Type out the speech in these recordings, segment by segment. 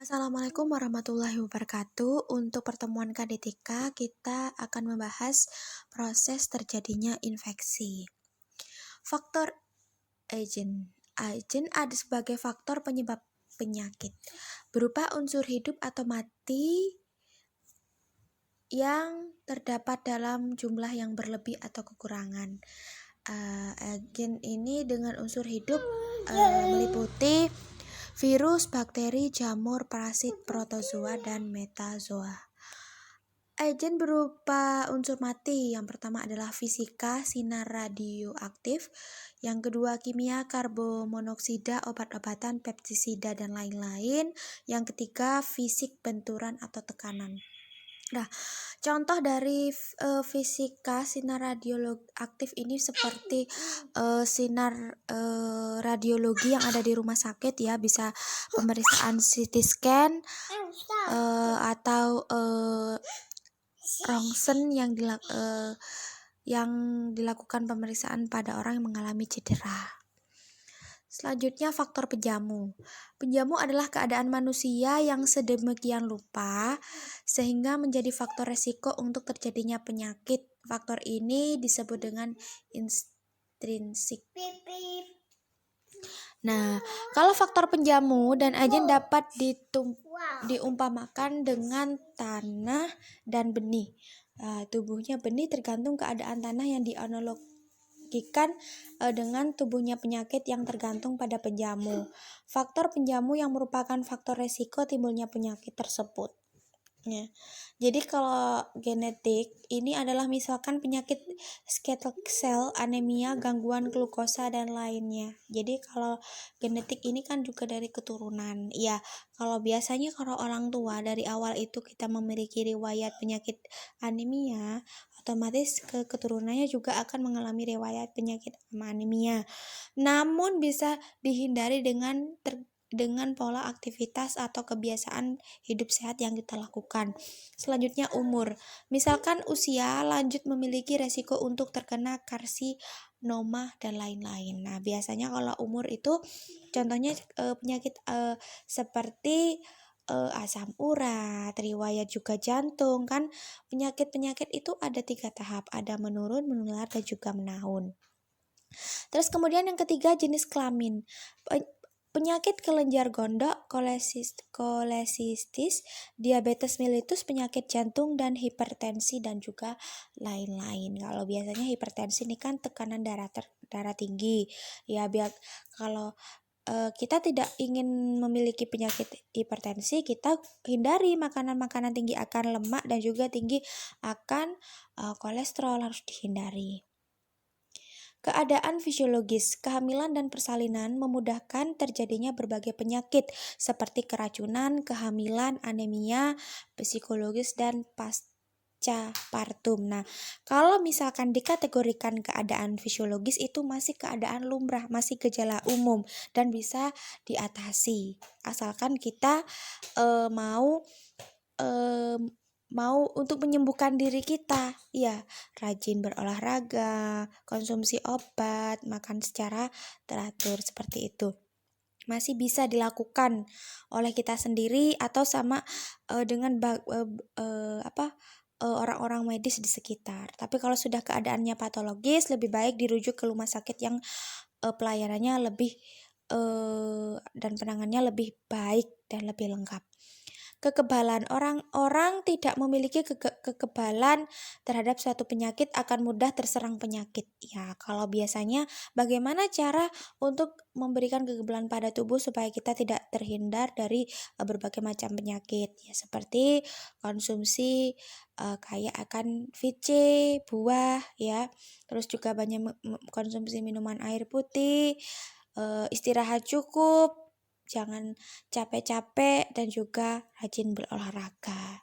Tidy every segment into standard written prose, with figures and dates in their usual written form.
Assalamualaikum warahmatullahi wabarakatuh. Untuk pertemuan KDTK, kita akan membahas proses terjadinya infeksi. Faktor agent. Agent ada sebagai faktor penyebab penyakit, berupa unsur hidup atau mati yang terdapat dalam jumlah yang berlebih atau kekurangan. Agen ini dengan unsur hidup meliputi virus, bakteri, jamur, parasit, protozoa, dan metazoa. Agen berupa unsur mati. Yang pertama adalah fisika, sinar radioaktif. Yang kedua kimia, karbonmonoksida, obat-obatan, pestisida, dan lain-lain. Yang ketiga fisik, benturan atau tekanan. Nah, contoh dari fisika sinar radioaktif ini seperti sinar radiologi yang ada di rumah sakit ya, bisa pemeriksaan CT scan atau rongsen yang dilakukan pemeriksaan pada orang yang mengalami cedera. Selanjutnya faktor penjamu. Penjamu adalah keadaan manusia yang sedemikian rupa sehingga menjadi faktor resiko untuk terjadinya penyakit. Faktor ini disebut dengan intrinsik. Nah, kalau faktor penjamu dan agen dapat diumpamakan dengan tanah dan benih. Tubuhnya benih tergantung keadaan tanah yang dianalogikan dengan tubuhnya penyakit yang tergantung pada penjamu. Faktor penjamu yang merupakan faktor resiko timbulnya penyakit tersebut. Ya. Jadi kalau genetik ini adalah misalkan penyakit sickle cell, anemia, gangguan glukosa dan lainnya. Jadi kalau genetik ini kan juga dari keturunan. Ya, kalau biasanya kalau orang tua dari awal itu kita memiliki riwayat penyakit anemia, otomatis keturunannya juga akan mengalami riwayat penyakit anemia. Namun bisa dihindari dengan pola aktivitas atau kebiasaan hidup sehat yang kita lakukan. Selanjutnya umur. Misalkan usia lanjut memiliki resiko untuk terkena karsinoma dan lain-lain. Nah, biasanya kalau umur itu contohnya penyakit seperti asam urat, riwayat juga jantung kan. Penyakit-penyakit itu ada 3 tahap, ada menurun, menular, dan juga menahun. Terus kemudian yang ketiga jenis kelamin. Penyakit kelenjar gondok, kolesistis, diabetes mellitus, penyakit jantung dan hipertensi dan juga lain-lain. Kalau biasanya hipertensi ini kan tekanan darah tinggi. Ya biar kalau kita tidak ingin memiliki penyakit hipertensi, kita hindari makanan-makanan tinggi akan lemak dan juga tinggi akan kolesterol, harus dihindari. Keadaan fisiologis, kehamilan dan persalinan memudahkan terjadinya berbagai penyakit seperti keracunan, kehamilan, anemia, psikologis, dan pasca partum. Nah, kalau misalkan dikategorikan keadaan fisiologis itu masih keadaan lumrah, masih gejala umum dan bisa diatasi. Asalkan kita mau untuk menyembuhkan diri kita, ya rajin berolahraga, konsumsi obat, makan secara teratur seperti itu. Masih bisa dilakukan oleh kita sendiri atau sama dengan orang-orang medis di sekitar. Tapi kalau sudah keadaannya patologis, lebih baik dirujuk ke rumah sakit yang pelayanannya lebih dan penanganannya lebih baik dan lebih lengkap. Kekebalan, orang-orang tidak memiliki kekebalan terhadap suatu penyakit akan mudah terserang penyakit. Ya, kalau biasanya bagaimana cara untuk memberikan kekebalan pada tubuh supaya kita tidak terhindar dari berbagai macam penyakit? Ya, seperti konsumsi kaya akan VC, buah ya. Terus juga banyak konsumsi minuman air putih, istirahat cukup, jangan capek-capek, dan juga rajin berolahraga.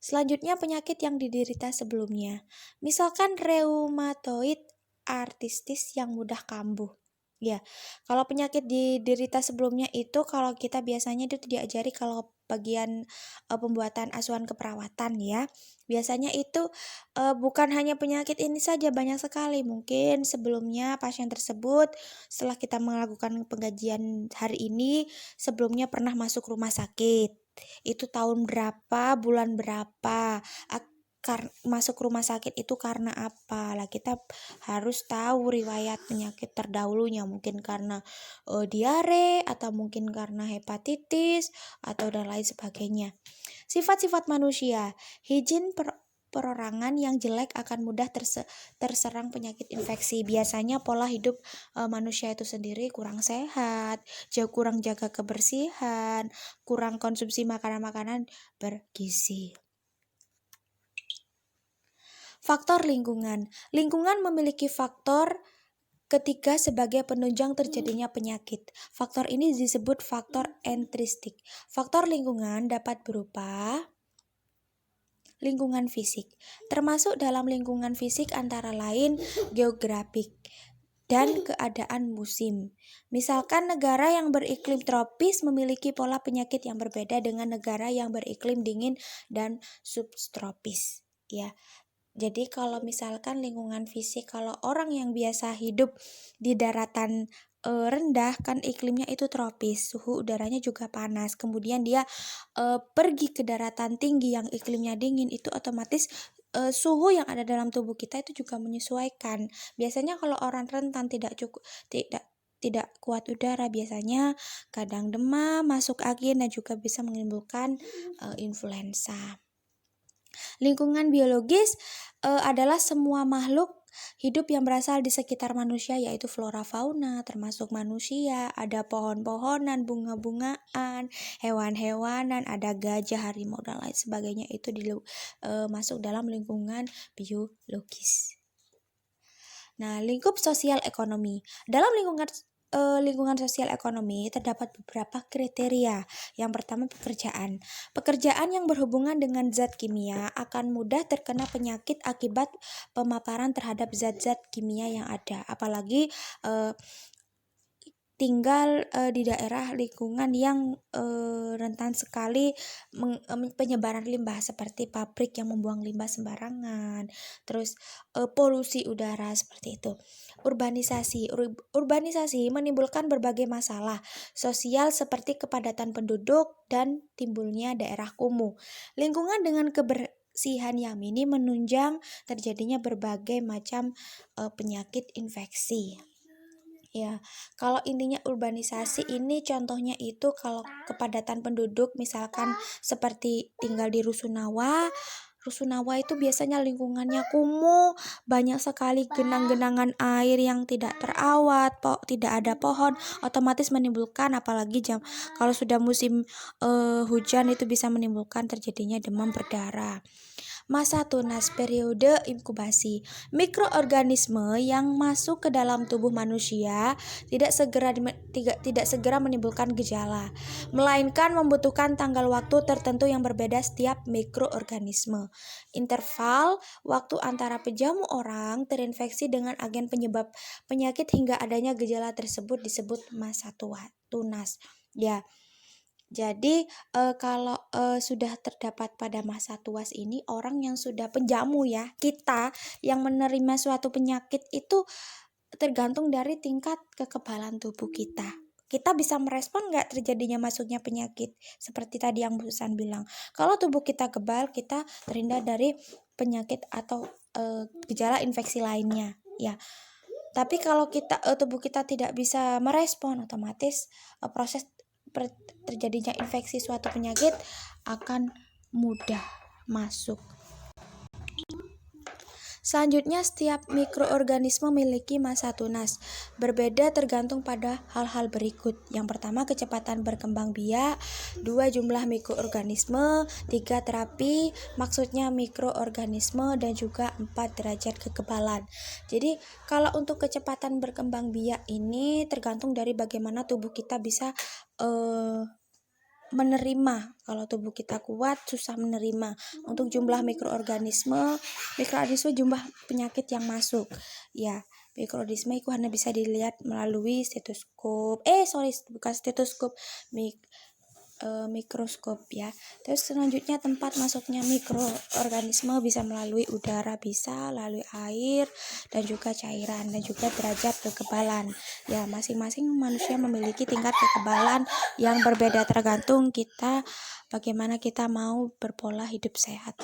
Selanjutnya penyakit yang diderita sebelumnya. Misalkan reumatoid arthritis yang mudah kambuh. Ya, kalau penyakit diderita sebelumnya itu kalau kita biasanya itu diajari kalau bagian pembuatan asuhan keperawatan ya. Biasanya itu bukan hanya penyakit ini saja, banyak sekali. Mungkin sebelumnya pasien tersebut setelah kita melakukan pengkajian hari ini, sebelumnya pernah masuk rumah sakit. Itu tahun berapa, bulan berapa, masuk rumah sakit itu karena apa lah, kita harus tahu riwayat penyakit terdahulunya, mungkin karena diare atau mungkin karena hepatitis atau dan lain sebagainya. Sifat-sifat manusia, higien perorangan yang jelek akan mudah terserang penyakit infeksi. Biasanya pola hidup manusia itu sendiri kurang sehat, kurang jaga kebersihan, kurang konsumsi makanan-makanan bergizi. Faktor lingkungan. Lingkungan memiliki faktor ketiga sebagai penunjang terjadinya penyakit. Faktor ini disebut faktor intristik. Faktor lingkungan dapat berupa lingkungan fisik. Termasuk dalam lingkungan fisik antara lain geografik dan keadaan musim. Misalkan negara yang beriklim tropis memiliki pola penyakit yang berbeda dengan negara yang beriklim dingin dan subtropis. Ya. Jadi kalau misalkan lingkungan fisik, kalau orang yang biasa hidup di daratan rendah kan iklimnya itu tropis, suhu udaranya juga panas. Kemudian dia pergi ke daratan tinggi yang iklimnya dingin, itu otomatis suhu yang ada dalam tubuh kita itu juga menyesuaikan. Biasanya kalau orang rentan tidak kuat udara, biasanya kadang demam, masuk angin dan juga bisa menimbulkan influenza. Lingkungan biologis adalah semua makhluk hidup yang berasal di sekitar manusia, yaitu flora fauna termasuk manusia, ada pohon-pohonan, bunga-bungaan, hewan-hewanan, ada gajah, harimau dan lain sebagainya, itu masuk dalam lingkungan biologis. Nah, lingkup sosial ekonomi. Dalam lingkungan sosial ekonomi terdapat beberapa kriteria. Yang pertama, pekerjaan. Pekerjaan yang berhubungan dengan zat kimia akan mudah terkena penyakit akibat pemaparan terhadap zat-zat kimia yang ada. Apalagi tinggal di daerah lingkungan yang rentan sekali penyebaran limbah, seperti pabrik yang membuang limbah sembarangan, terus polusi udara seperti itu. Urbanisasi menimbulkan berbagai masalah sosial seperti kepadatan penduduk dan timbulnya daerah kumuh. Lingkungan dengan kebersihan yang minim menunjang terjadinya berbagai macam penyakit infeksi. Ya, kalau intinya urbanisasi ini contohnya itu kalau kepadatan penduduk misalkan seperti tinggal di Rusunawa. Rusunawa itu biasanya lingkungannya kumuh, banyak sekali genang-genangan air yang tidak terawat, tidak ada pohon, otomatis menimbulkan, apalagi kalau sudah musim hujan itu bisa menimbulkan terjadinya demam berdarah. Masa tunas, periode inkubasi. Mikroorganisme yang masuk ke dalam tubuh manusia tidak segera menimbulkan gejala, melainkan membutuhkan tanggal waktu tertentu yang berbeda setiap mikroorganisme. Interval waktu antara penjamu orang terinfeksi dengan agen penyebab penyakit hingga adanya gejala tersebut disebut masa tunas. Ya. Jadi kalau sudah terdapat pada masa tuas ini, orang yang sudah penjamu ya, kita yang menerima suatu penyakit itu tergantung dari tingkat kekebalan tubuh kita. Kita bisa merespon nggak terjadinya masuknya penyakit? Seperti tadi yang Busan bilang, kalau tubuh kita kebal, kita terhindar dari penyakit atau gejala infeksi lainnya. Ya. Tapi kalau tubuh kita tidak bisa merespon, otomatis proses terjadinya infeksi suatu penyakit akan mudah masuk. Selanjutnya, setiap mikroorganisme memiliki masa tunas. Berbeda tergantung pada hal-hal berikut. Yang pertama, kecepatan berkembang biak. 2, jumlah mikroorganisme. 3, terapi. Maksudnya mikroorganisme. Dan juga 4, derajat kekebalan. Jadi, kalau untuk kecepatan berkembang biak ini tergantung dari bagaimana tubuh kita bisa menerima. Kalau tubuh kita kuat, susah menerima. Untuk jumlah mikroorganisme jumlah penyakit yang masuk. Ya, Mikroorganisme itu hanya bisa dilihat melalui stetoskop. Bukan stetoskop, mikroskop ya. Terus selanjutnya tempat masuknya mikroorganisme bisa melalui udara, bisa melalui air dan juga cairan, dan juga derajat kekebalan. Ya, masing-masing manusia memiliki tingkat kekebalan yang berbeda tergantung kita bagaimana kita mau berpola hidup sehat.